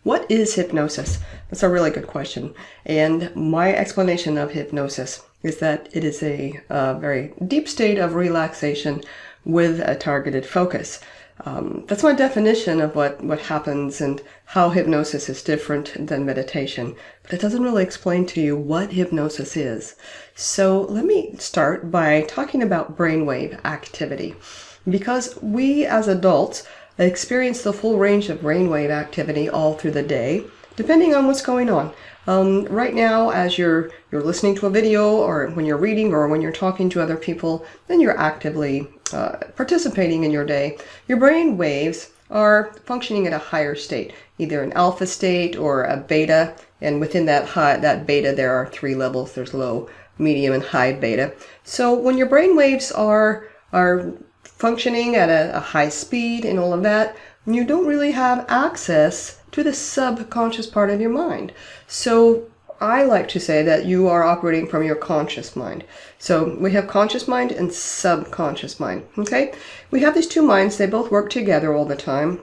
What is hypnosis? That's a really good question. And my explanation of hypnosis is that it is a very deep state of relaxation with a targeted focus. That's my definition of what happens and how hypnosis is different than meditation. But it doesn't really explain to you what hypnosis is. So let me start by talking about brainwave activity. Because we as adults experience the full range of brainwave activity all through the day, depending on what's going on. Right now, as you're listening to a video, or when you're reading, or when you're talking to other people, then you're actively participating in your day. Your brain waves are functioning at a higher state, either an alpha state or a beta, and within that beta there are 3 levels. There's low, medium, and high beta. So when your brain waves are functioning at a high speed and all of that, you don't really have access to the subconscious part of your mind. So I like to say that you are operating from your conscious mind. So we have conscious mind and subconscious mind, okay? We have these two minds, they both work together all the time,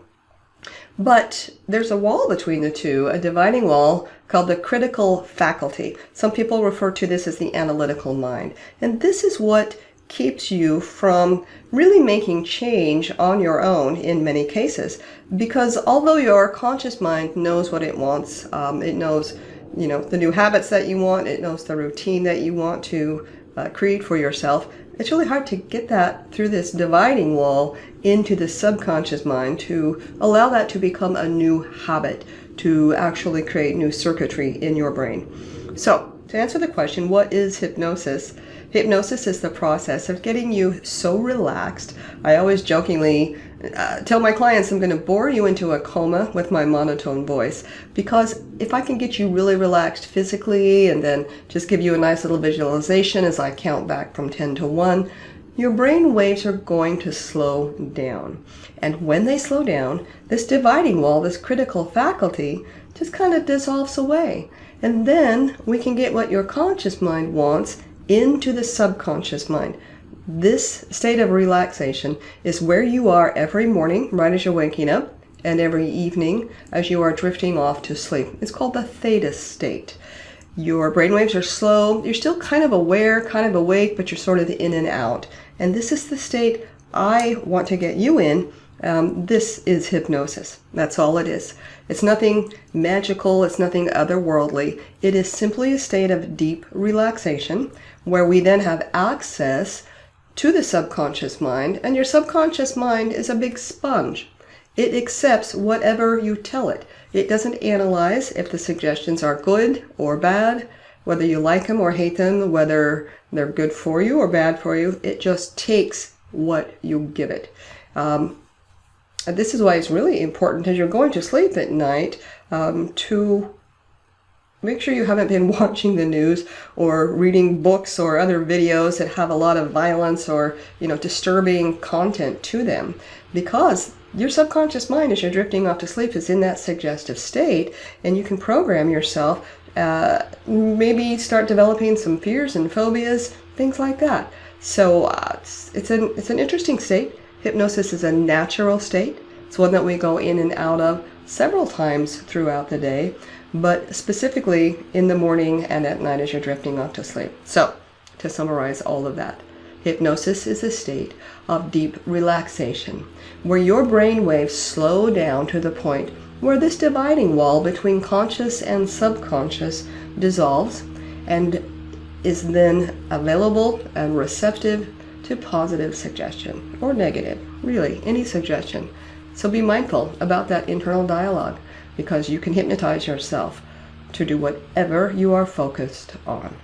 but there's a wall between the two, a dividing wall called the critical faculty. Some people refer to this as the analytical mind. And this is what keeps you from really making change on your own in many cases. Because although your conscious mind knows what it wants, it knows, the new habits that you want, it knows the routine that you want to create for yourself, it's really hard to get that through this dividing wall into the subconscious mind to allow that to become a new habit, to actually create new circuitry in your brain. So, to answer the question, what is hypnosis? Hypnosis is the process of getting you so relaxed. I always jokingly tell my clients I'm going to bore you into a coma with my monotone voice, because if I can get you really relaxed physically and then just give you a nice little visualization as I count back from 10 to 1, your brain waves are going to slow down. And when they slow down, this dividing wall, this critical faculty, just kind of dissolves away. And then we can get what your conscious mind wants into the subconscious mind. This state of relaxation is where you are every morning, right as you're waking up, and every evening as you are drifting off to sleep. It's called the theta state. Your brainwaves are slow. You're still kind of aware, kind of awake, but you're sort of in and out. And this is the state I want to get you in. This is hypnosis. That's all it is. It's nothing magical. It's nothing otherworldly. It is simply a state of deep relaxation where we then have access to the subconscious mind. And your subconscious mind is a big sponge. It accepts whatever you tell it. It doesn't analyze if the suggestions are good or bad, whether you like them or hate them, whether they're good for you or bad for you. It just takes what you give it. And this is why it's really important as you're going to sleep at night to make sure you haven't been watching the news or reading books or other videos that have a lot of violence or disturbing content to them, because your subconscious mind, as you're drifting off to sleep, is in that suggestive state, and you can program yourself, maybe start developing some fears and phobias, things like that. So it's an interesting state. Hypnosis is a natural state. It's one that we go in and out of several times throughout the day, but specifically in the morning and at night as you're drifting off to sleep. So, to summarize all of that, hypnosis is a state of deep relaxation where your brain waves slow down to the point where this dividing wall between conscious and subconscious dissolves and is then available and receptive to positive suggestion or negative, really any suggestion. So be mindful about that internal dialogue, because you can hypnotize yourself to do whatever you are focused on.